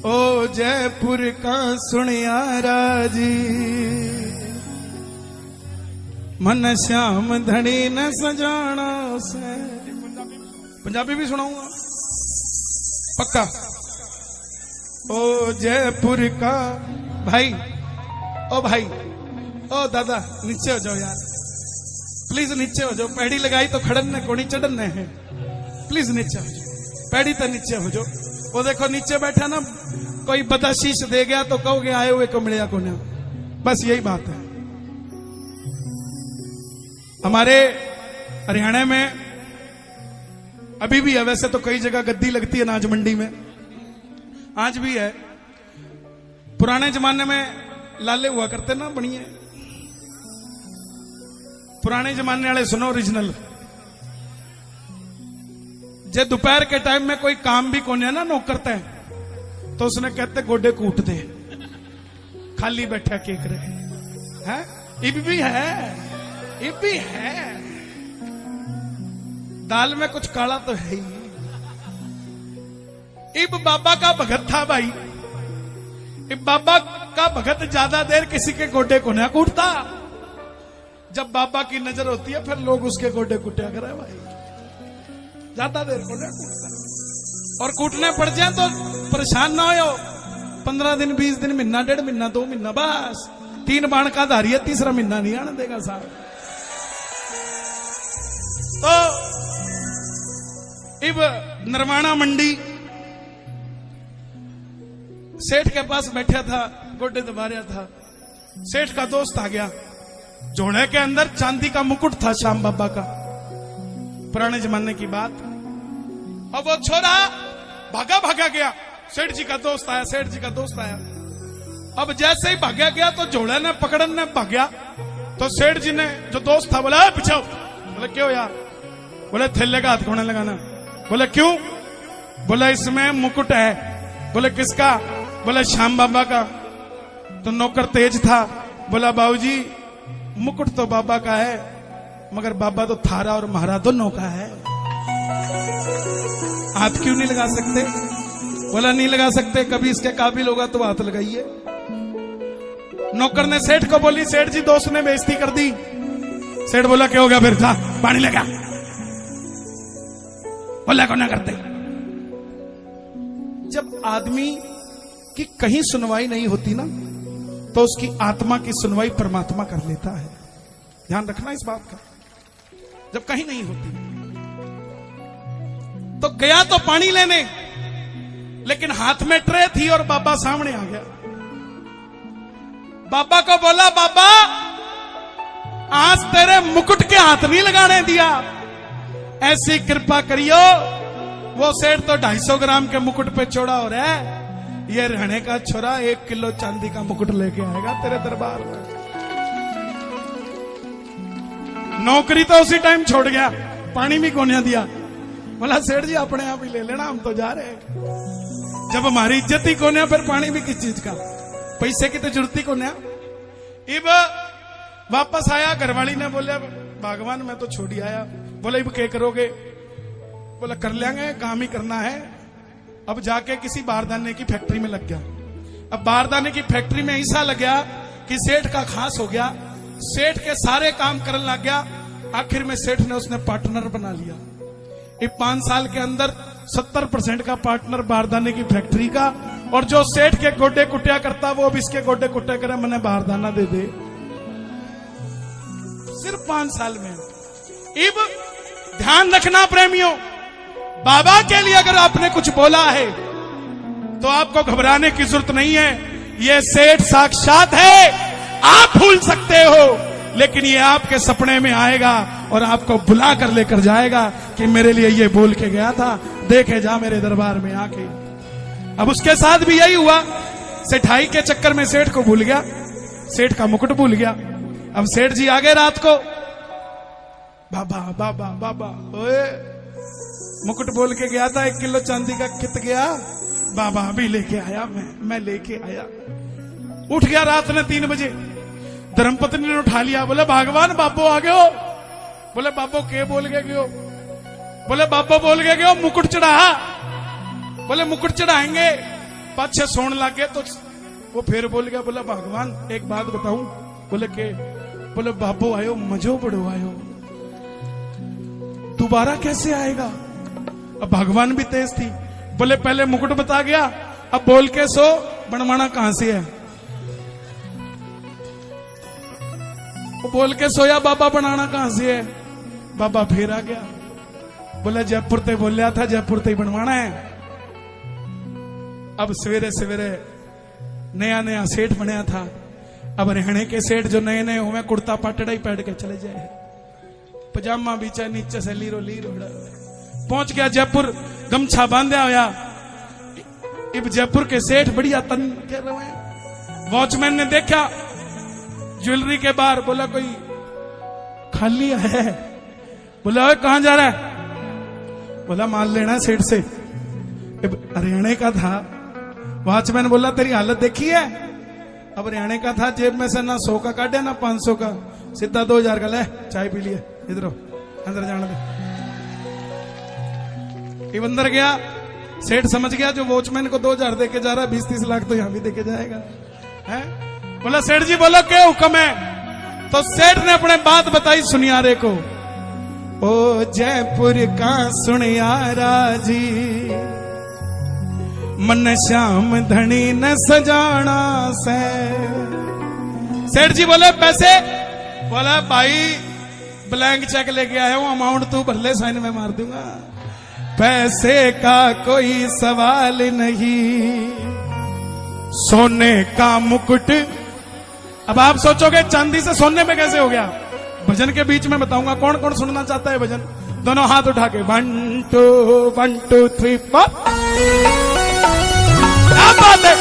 ओ जयपुर का सुनियारा जी, मन श्याम धनी न सजाना से। पंजाबी भी सुनाऊंगा पक्का। ओ जयपुर का भाई, ओ भाई, ओ दादा नीचे हो जाओ यार, प्लीज नीचे हो जाओ। पैड़ी लगाई तो खड़न ने कोनी चढ़न है, प्लीज नीचे हो जाओ, पैड़ी तो नीचे हो जाओ। वो देखो नीचे बैठा ना, कोई बदशीश दे गया तो कहोगे आए हुए को मिलिया को ना, बस यही बात है। हमारे हरियाणा में अभी भी है, वैसे तो कई जगह गद्दी लगती है अनाज मंडी में, आज भी है। पुराने जमाने में लाले हुआ करते ना बढ़िया, पुराने जमाने वाले सुनो ओरिजिनल। जे दोपहर के टाइम में कोई काम भी कोने ना नौकर करता है तो उसने कहते गोडे कूट दे, खाली बैठा के करे है। इब भी है, इब भी है, दाल में कुछ काला तो है ही। इब बाबा का भगत था भाई, इब बाबा का भगत ज्यादा देर किसी के गोडे को ना कूटता। जब बाबा की नजर होती है फिर लोग उसके गोडे कुटिया करे भाई, ज्यादा देर को ना कूटता। और कूटने पड़ जाए तो परेशान ना हो, 15 दिन 20 दिन, महीना 1.5 महीना 2 महीना, बस 3 बाण का धारी है, तीसरा महीना नहीं आने देगा साहब। तो इब नरवाना मंडी सेठ के पास बैठा था, गोडे दबा रहा था। सेठ का दोस्त आ गया, जोड़े के अंदर चांदी का मुकुट था श्याम बाबा का, पुराने जमाने की बात। अब वो छोरा भागा भागा गया, सेठ जी का दोस्त आया, सेठ जी का दोस्त आया। अब जैसे ही भागा गया तो जोड़े ने पकड़न ने भाग्या, तो सेठ जी ने जो दोस्त था बोला पीछे। बोले क्यों यार? बोले थैले का हाथ खोने लगाना। बोले क्यों? बोले इसमें मुकुट है। बोले किसका? बोले श्याम बाबा का। तो नौकर तेज था, बोला बाबूजी मुकुट तो बाबा का है, मगर बाबा तो थारा और महारा दोनों का है, हाथ क्यों नहीं लगा सकते? बोला नहीं लगा सकते, कभी इसके काबिल होगा तो हाथ लगाइए। नौकर ने सेठ को बोली, सेठ जी दोस्त ने बेइज्जती कर दी। सेठ बोला क्या हो गया फिर? जा पानी लगा। बोला को ना करते। जब आदमी की कहीं सुनवाई नहीं होती ना, तो उसकी आत्मा की सुनवाई परमात्मा कर लेता है। ध्यान रखना इस बात का। जब कहीं नहीं होती तो गया तो पानी लेने, लेकिन हाथ में ट्रे थी और बाबा सामने आ गया। बाबा को बोला बाबा आज तेरे मुकुट के हाथ नहीं लगाने दिया, ऐसी कृपा करियो। वो सेठ तो 250 ग्राम के मुकुट पे चौड़ा हो रहा है, ये रहने का छोरा 1 किलो चांदी का मुकुट लेके आएगा तेरे दरबार में। नौकरी तो उसी टाइम छोड़ गया, पानी भी कोने दिया। बोला सेठ जी अपने आप ही ले लेना, हम तो जा रहे हैं। जब हमारी इज्जत ही कोने, फिर पानी भी किस चीज का? पैसे की तो जरूरत ही कोने। इब वापस आया, घरवाली ने बोले भगवान मैं तो छोड़ ही आया। बोले इब क्या करोगे? बोला कर लेंगे, काम ही करना है। अब जाके किसी बारदाने की फैक्ट्री में लग गया। अब बारदाने की फैक्ट्री में ऐसा लग गया कि सेठ का खास हो गया, सेठ के सारे काम करने लग गया। आखिर में सेठ ने उसने पार्टनर बना लिया। 5 साल के अंदर 70% का पार्टनर बारदाने की फैक्ट्री का, और जो सेठ के गोडे कुटिया करता वो अब इसके गोडे कुटिया करे, मैंने बारदाना दे दे। सिर्फ 5 साल में। इब ध्यान रखना प्रेमियों, बाबा के लिए अगर आपने कुछ बोला है तो आपको घबराने की जरूरत नहीं है। ये सेठ साक्षात है, आप भूल सकते हो, लेकिन ये आपके सपने में आएगा और आपको बुला कर लेकर जाएगा कि मेरे लिए ये बोल के गया था, देखे जा मेरे दरबार में आके। अब उसके साथ भी यही हुआ, सेठाई के चक्कर में सेठ को भूल गया, सेठ का मुकुट भूल गया। अब सेठ जी आ गए रात को, बाबा बाबा बाबा, ओए मुकुट बोल के गया था 1 किलो चांदी का, कित गया? बाबा अभी लेके आया, मैं लेके आया। उठ गया रात ने 3 बजे, धर्मपत्नी ने उठा लिया। बोले भगवान बाबो आ गए हो। बोले बाबो के बोल के गयो? बोले बाबो बोल के गयो मुकुट चढ़ा। बोले मुकुट चढ़ाएंगे। पाछे सोने लगे तो वो फिर बोल गया, बोला भगवान एक बात बताऊं? बोले के? बोले बाबू आयो मजो बड़ो आयो, दोबारा कैसे आएगा? अब भगवान भी तेज थी, बोले पहले मुकुट बता गया, अब बोल के सो बनवाना कहां से है? वो बोल के सोया बाबा बनाना कहां से है? बाबा फिर आ गया, बोला जयपुर ते बोलिया था, जयपुर ते ही बनवाना है। अब सवेरे सवेरे नया नया सेठ बनया था, अब रहने के सेठ जो नए नए हुए कुर्ता पाटड़ा ही पहन के चले जाए, पजामा बीचा नीचे से लीरो लीरो पहुंच गया जयपुर, गमछा बांधा होया। अब जयपुर के सेठ बढ़िया तन के रहे। वॉचमैन ने देखा ज्वेलरी के बाहर, बोला कोई खाली है? बोला ओए कहां जा रहा है? बोला माल लेना सेठ से। हरियाणा का था। वॉचमैन बोला तेरी हालत देखी है? अब हरियाणा का था, जेब में से ना 100 का काटे ना 500 का, सीधा 2000 का ले, चाय पी लिए, इधर अंदर जाने दे। ये अंदर गया, सेठ समझ गया जो वॉचमैन को 2000 देके जा रहा है, 20-30 लाख तो यहां भी देके जाएगा है? बोला सेठ जी बोलो क्या हुक्म है? तो सेठ ने अपने बात बताई सुनियारे को। ओ जयपुर का सुनियारा जी, मन श्याम धनी न सजाना से। सेठ जी बोले पैसे? बोला भाई ब्लैंक चेक लेके आया हूं, अमाउंट तू भर ले, साइन में मार दूंगा, पैसे का कोई सवाल नहीं, सोने का मुकुट। अब आप सोचोगे चांदी से सोने में कैसे हो गया? भजन के बीच में बताऊंगा। कौन कौन सुनना चाहता है भजन? दोनों हाथ उठा के 1 2 3 4। क्या बात है?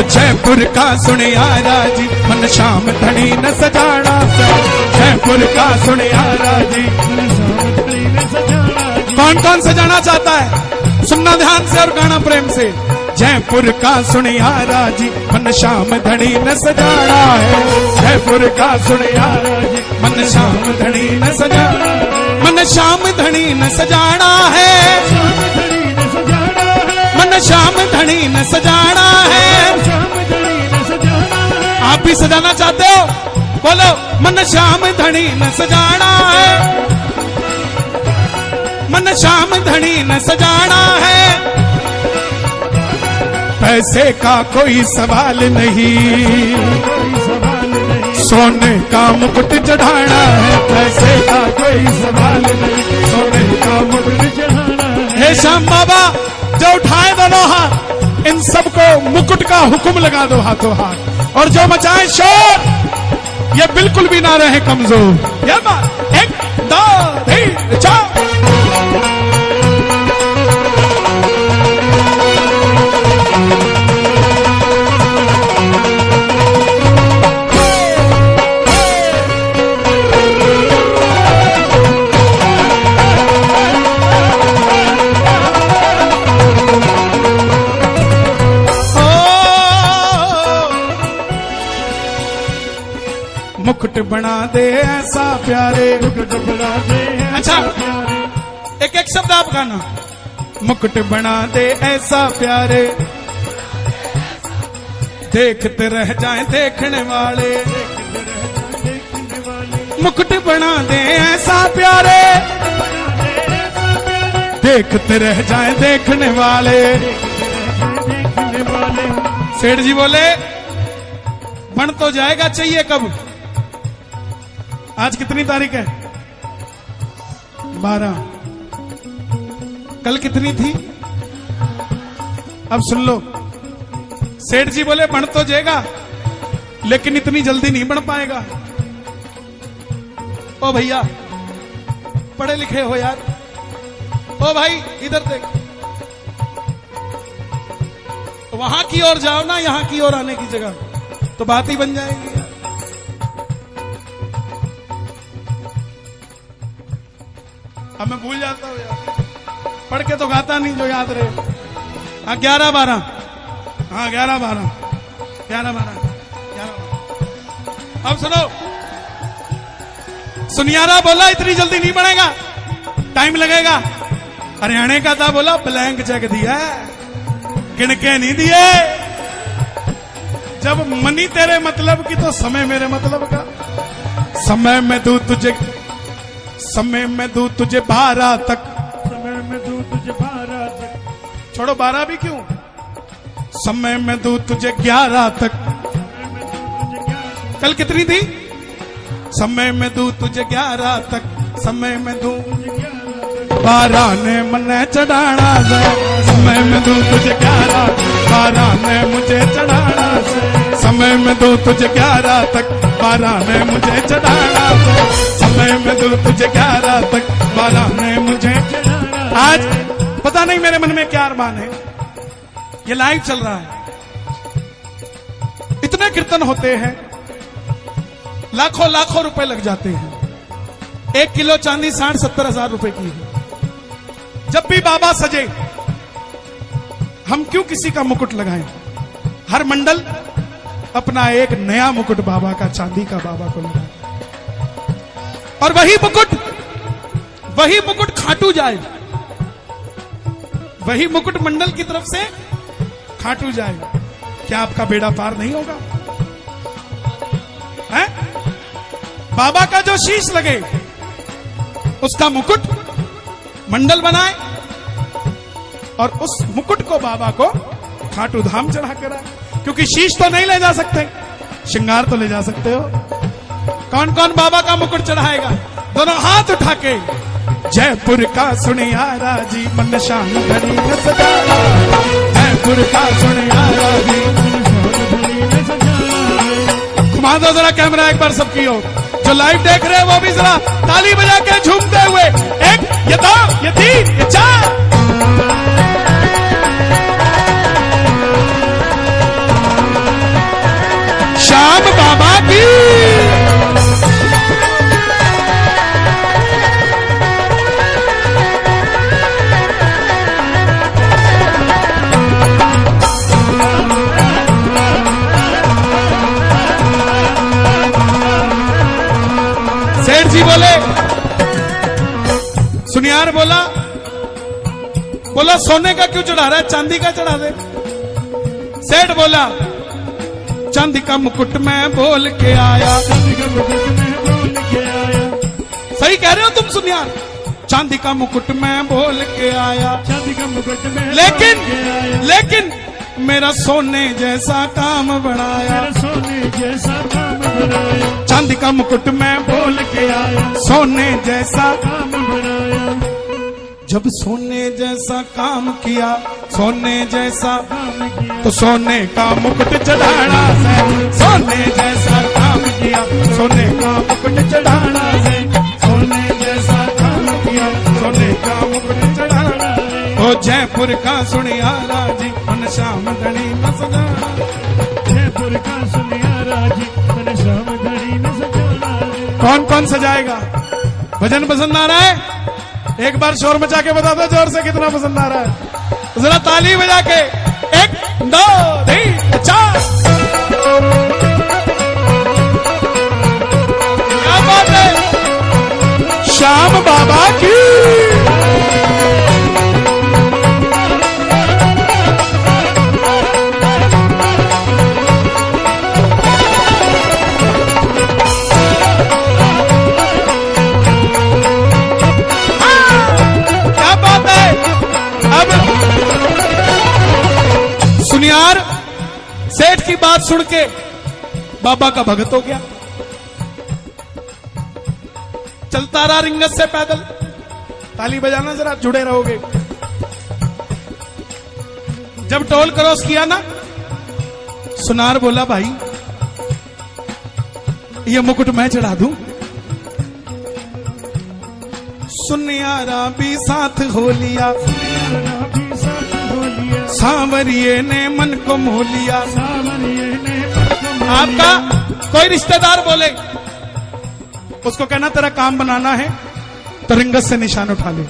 जयपुर का सुनियारा जी, मन श्याम धनी न सजाना से। जयपुर का सुनियारा जी, कौन कौन सजाना चाहता है? सुनना ध्यान से और गाना प्रेम से। जयपुर का सुनियारा जी, मन श्याम धनी न सजाना है। जयपुर का सुनियारा जी, मन श्याम धनी न सजाना, मन श्याम धनी न सजाना है, मन श्याम धनी न सजाना है। आप भी सजाना चाहते हो? बोलो मन श्याम धनी न सजाना है, मन श्याम धनी न सजाना है। पैसे का कोई सवाल नहीं, सोने का मुकुट चढ़ाना है। पैसे का कोई सवाल नहीं, सोने का मुकुट चढ़ाना है। हे श्याम बाबा जो उठाए दोनों हाथ, इन सबको मुकुट का हुक्म लगा दो हाथों हाथ, और जो मचाए शोर, ये बिल्कुल भी ना रहे कमजोर। ये बात 1 2 3 4। मुकुट बना दे ऐसा प्यारे, मुकुट बना दे। अच्छा एक एक शब्द आप गाना। मुकुट बना दे ऐसा प्यारे, देखते रह जाएं देखने वाले। मुकुट बना दे ऐसा प्यारे, देखते रह जाएं देखने वाले। सेठ जी बोले बन तो जाएगा, चाहिए कब? आज कितनी तारीख है? 12। कल कितनी थी? अब सुन लो। सेठ जी बोले बन तो जाएगा, लेकिन इतनी जल्दी नहीं बन पाएगा। ओ भैया पढ़े लिखे हो यार, ओ भाई इधर देख, वहां की ओर जाओ ना, यहां की ओर आने की जगह, तो बात ही बन जाएगी। अब मैं भूल जाता हूँ यार, पढ़ के तो गाता नहीं जो याद रहे। 11 12 हाँ 11-12 11-12 अब सुनो, सुनियारा बोला इतनी जल्दी नहीं बढ़ेगा, टाइम लगेगा। हरियाणे का था, बोला ब्लैंक चेक दिया, गिन के नहीं दिए। जब मनी तेरे मतलब की तो समय मेरे मतलब का। समय में दूं तुझे 12 तक, समय में दूं तुझे 12 तक, छोड़ो 12 भी क्यों, समय में दूं तुझे 11 तक। कल कितनी थी? समय में दूं तुझे 11 तक, समय में दूं 12 ने मने चढ़ाना से, समय में दूं तुझे 11, 12 ने मुझे चढ़ाना से, समय में दूं तुझे 11 तक, 12 ने मुझे चढ़ाना से, समय में दूं तुझे 11 तक, 12 ने मुझे चढ़ाना। आज पता नहीं मेरे मन में क्या अरमान है, ये लाइव चल रहा है, इतने कीर्तन होते हैं, लाखों रुपए लग जाते हैं। 1 किलो चांदी 60-70 हजार रुपए की है। जब भी बाबा सजे, हम क्यों किसी का मुकुट लगाएं? हर मंडल अपना एक नया मुकुट बाबा का, चांदी का बाबा को लगाए, और वही मुकुट खाटू जाए, वही मुकुट मंडल की तरफ से खाटू जाए। क्या आपका बेड़ा पार नहीं होगा? है? बाबा का जो शीश लगे उसका मुकुट मंडल बनाए, और उस मुकुट को बाबा को खाटू धाम चढ़ा कर आए। क्योंकि शीश तो नहीं ले जा सकते, श्रृंगार तो ले जा सकते हो। कौन कौन बाबा का मुकुट चढ़ाएगा? दोनों हाथ उठा के, जयपुर का सुनियारा जी मन शान घड़ी न सजाया, जयपुर का सुनियारा जी घुमा दो जरा कैमरा एक बार सबकी ओर, जो लाइव देख रहे हैं वो भी जरा ताली बजा के झूमते हुए, 1 ये 2 ये 3 ये 4। श्याम बाबा की सेठ जी बोले, सुनियार बोला सोने का क्यों चढ़ा रहा है, चांदी का चढ़ा दे। सेठ बोला, चांदी का मुकुट मैं बोल के आया, चांदी का मुकुट मैं बोल के आया। सही कह रहे हो तुम सुनियार, चांदी का मुकुट मैं बोल के आया, चांदी का मुकुट में, लेकिन मेरा सोने जैसा काम बनाया, सोने जैसा काम बनाया। चांदी का मुकुट मैं बोल के आया, सोने जैसा काम बनाया। जब सोने जैसा काम किया, सोने जैसा काम किया, तो सोने का मुकुट चढ़ाना है, सोने जैसा काम किया, सोने का मुकुट चढ़ाना है, सोने जैसा काम किया, सोने का मुकुट चढ़ाना है। ओ जयपुर का सुनियारा जी मन श्याम घड़ी न सजाना, जयपुर का सुनियारा जी मन श्याम घड़ी न सजाना। कौन कौन सजाएगा? भजन पसंद आ रहा है? एक बार शोर मचा के बता दो जोर से कितना पसंद आ रहा है। जरा ताली बजा के, 1 2 3 4। क्या बात है, श्याम बाबा की। सुनियार सेठ की बात सुन के बाबा का भगत हो गया, चलता रहा रिंगत से पैदल। ताली बजाना जरा, जुड़े रहोगे। जब टोल क्रॉस किया ना, सुनार बोला, भाई ये मुकुट मैं चढ़ा दूं। सुनियारा भी साथ हो लिया, सांवरिये ने मन को मोह लिया। आपका कोई रिश्तेदार बोले, उसको कहना तेरा काम बनाना है तो रिंगत से निशान उठा ले।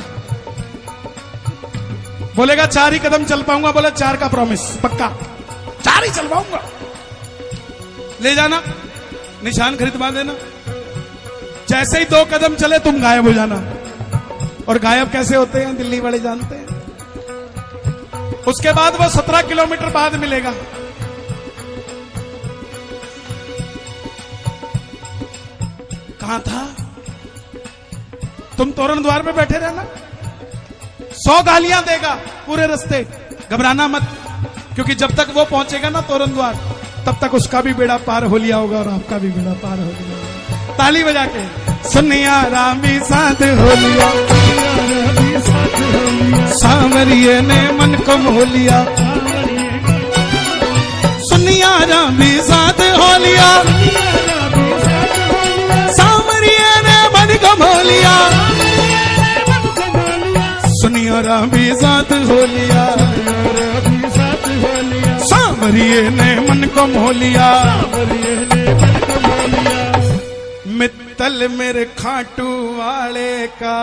बोलेगा 4 ही कदम चल पाऊंगा, बोला 4 का प्रॉमिस पक्का। सारी चलवाऊंगा। ले जाना, निशान खरीदवा देना, जैसे ही 2 कदम चले तुम गायब हो जाना। और गायब कैसे होते हैं दिल्ली वाले जानते हैं। उसके बाद वो 17 किलोमीटर बाद मिलेगा। कहां था? तुम तोरण द्वार पे बैठे रहना, 100 गालियां देगा पूरे रास्ते, घबराना मत, क्योंकि जब तक वो पहुंचेगा ना तोरण द्वार, तब तक उसका भी बेड़ा पार हो लिया होगा और आपका भी बेड़ा पार हो लिया होगा। ताली बजा के सुनिया रामी साथ हो लिया, सांवरिये ने मन को मोह लिया। सुनिया रामी साथ हो लिया, सांवरिये ने मन को मोह लिया। सुनिया रामी साथ हो लिया, सांवरिये ने मन को मोह लिया। मित्तल मेरे खाटू वाले का,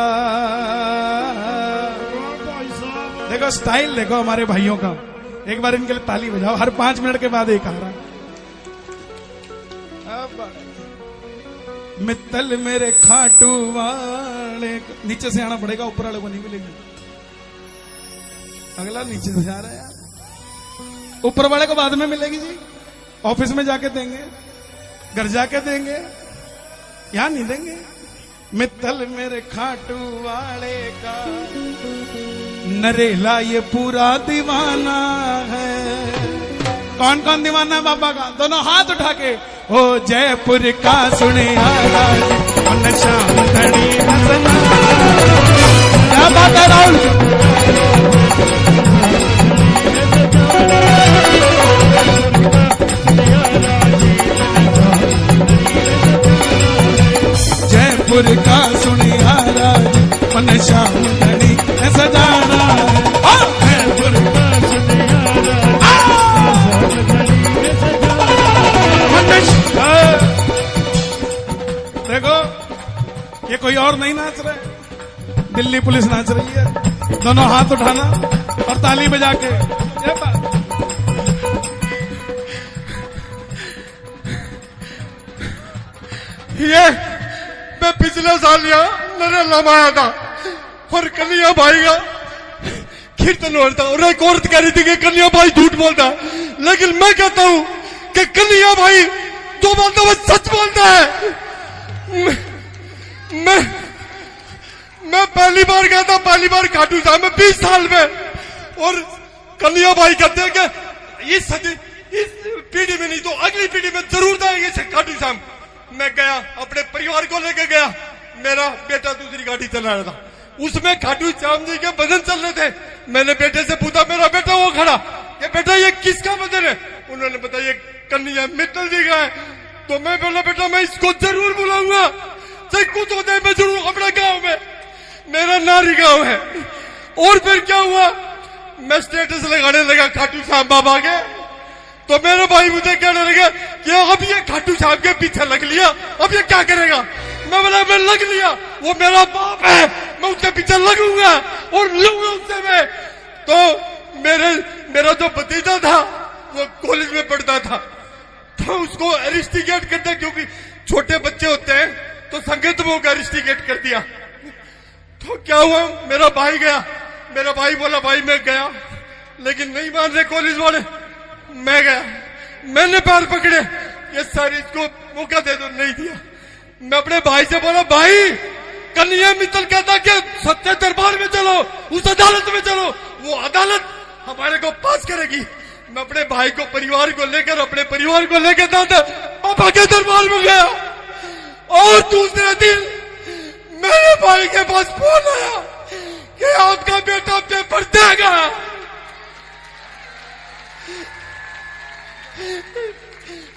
देखो स्टाइल देखो हमारे भाइयों का। एक बार इनके लिए ताली बजाओ, हर 5 मिनट के बाद एक आ रहा। मित्तल मेरे खाटू वाले, नीचे से आना पड़ेगा, ऊपर वाले को नहीं मिलेगी। अगला नीचे से आ रहा है यार, ऊपर वाले को बाद में मिलेगी जी, ऑफिस में जाके देंगे, घर जाके देंगे, यहां नहीं देंगे। मित्तल मेरे खाटू वाले का, नरेला ये पूरा दीवाना है। कौन कौन दीवाना है बाबा का? दोनों हाथ उठा के, ओ जयपुर का सुने आवाज, शाम घड़ी हंसना। क्या बात है राहुल? जयपुर का सुने आवाज, मन शाम घड़ी सजाना है। जयपुर का सुने आवाज। देखो ये कोई और नहीं नाच रहे, दिल्ली पुलिस नाच रही है। दोनों हाथ उठाना और ताली बजा के। ये मैं पिछले साल यहाँ नरेला में आया था और कन्हैया भाई का कीर्तन हो रहा था और एक औरत कह रही थी कि कन्हैया भाई झूठ बोलता है, लेकिन मैं कहता हूँ कि कन्हैया भाई जो बोलता है वो सच बोलता है। मैं पहली बार गया था, पहली बार खाटू श्याम में 20 साल में, और कन्हैया भाई कहते हैं कि इस पीढ़ी में नहीं तो अगली पीढ़ी में जरूर जाएंगे खाटू श्याम। मैं गया, अपने परिवार को लेकर गया, मेरा बेटा दूसरी गाड़ी चला रहा था, उसमें खाटू श्याम जी के भजन चल रहे थे। मैंने बेटे से पूछा, मेरा बेटा वो खड़ा, ये बेटा ये किसका भजन है? उन्होंने बताया ये कन्हैया मित्तल जी का है। तो मैं बोला बेटा मैं इसको जरूर बुलाऊंगा, चाहे कुछ हो जाए मैं जरूर, अपने गांव में, मेरा नारी गांव है। और फिर क्या हुआ, मैं स्टेटस लगाने लगा खाटू श्याम बाबा के, तो मेरे भाई मुझे कहने लगे कि अब ये खाटू श्याम के पीछे लग लिया, अब ये क्या करेगा? मैं बोला मैं लग लिया, वो मेरा बाप है, मैं उसके पीछे लगूंगा और लूंगा उससे मैं। तो मेरा जो भतीजा था वो कॉलेज में पढ़ता था, तो उसको अरेस्टिगेट करते, क्योंकि छोटे बच्चे होते हैं तो संगत में होकर अरेस्टिगेट कर दिया। तो क्या हुआ, मेरा भाई गया, मेरा भाई बोला भाई मैं गया, लेकिन नहीं मान रहे कॉलेज वाले। मैं गया, मैंने पैर पकड़े, ये सारी इसको मौका दे दो, नहीं दिया। मैं अपने भाई से बोला भाई कन्हैया मित्तल कहता कि सत्य दरबार में चलो, उस अदालत में चलो, वो अदालत हमारे को पास करेगी। मैं अपने भाई को, परिवार को लेकर, अपने परिवार को लेकर दादा पापा के दरबार में गया, और दूसरे दिन मेरे भाई के पास फोन आया कि आपका बेटा पेपर देगा।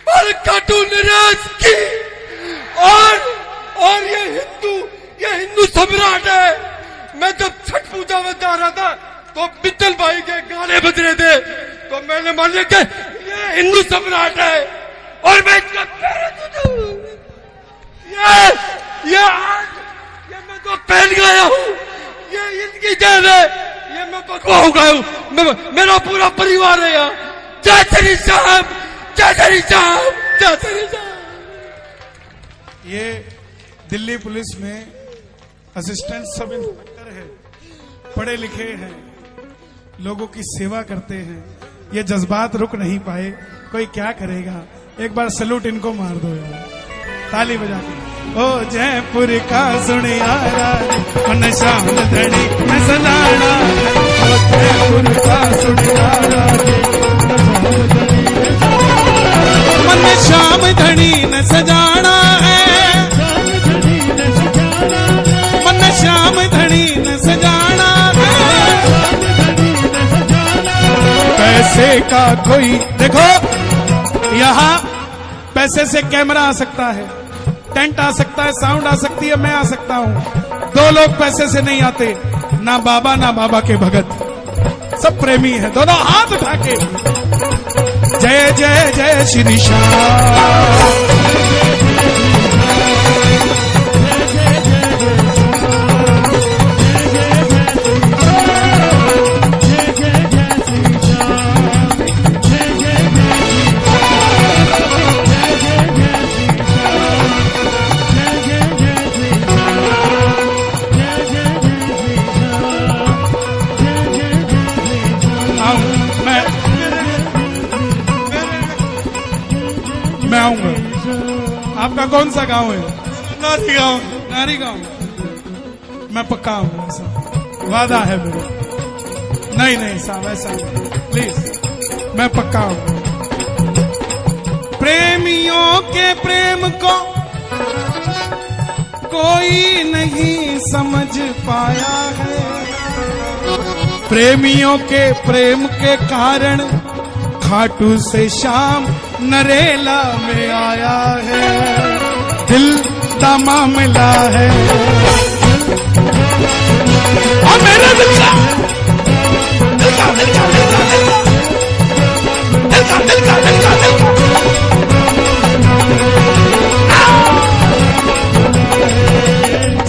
और खाटू निराश की, और ये हिंदू सम्राट है। मैं जब छठ पूजा में जा रहा था तो मित्तल भाई के गाने बज रहे थे, तो मैंने मान लिया कि ये हिंदू सम्राट है, और मैं इसका ये मैं तो पहन गया हूँ, ये इनकी जान है, ये मैं पकवा हो गया हूँ, मेरा पूरा परिवार है यहाँ, जय श्री श्याम, जय श्री श्याम, जय श्री श्याम। ये दिल्ली पुलिस में असिस्टेंट सब इंस्पेक्टर है, पढ़े लिखे हैं, लोगों की सेवा करते हैं। ये जज्बात रुक नहीं पाए, कोई क्या करेगा। एक बार सैल्यूट इनको मार दो यार, ताली बजा के। ओ जयपुर का सुनियारा मन श्याम धनी न सजाना, ओ जयपुर का सुनियारा मन श्याम धनी न सजाना है, मन श्याम धनी न सजाना है। पैसे का कोई देखो, यहाँ पैसे से कैमरा आ सकता है, टेंट आ सकता है, साउंड आ सकती है, मैं आ सकता हूं। दो लोग पैसे से नहीं आते, ना बाबा ना बाबा के भगत, सब प्रेमी है। दोनों हाथ उठा के जय जय जय श्री श्याम। मैं आऊंगा। आपका कौन सा गांव है? नारी गांव। नारी गांव। मैं पक्का आऊंगा, साहब, वादा है मेरा। नहीं नहीं साहब, ऐसा नहीं, प्लीज, मैं पक्का आऊंगा। प्रेमियों के प्रेम को कोई नहीं समझ पाया है, प्रेमियों के प्रेम के कारण खाटू से श्याम नरेला में आया है। दिल का मामला है और मेरे दिल का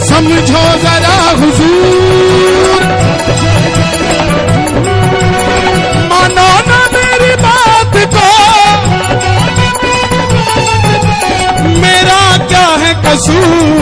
समझो जरा हुजूर, मानो ना मेरी बात को, मेरा क्या है कसूर।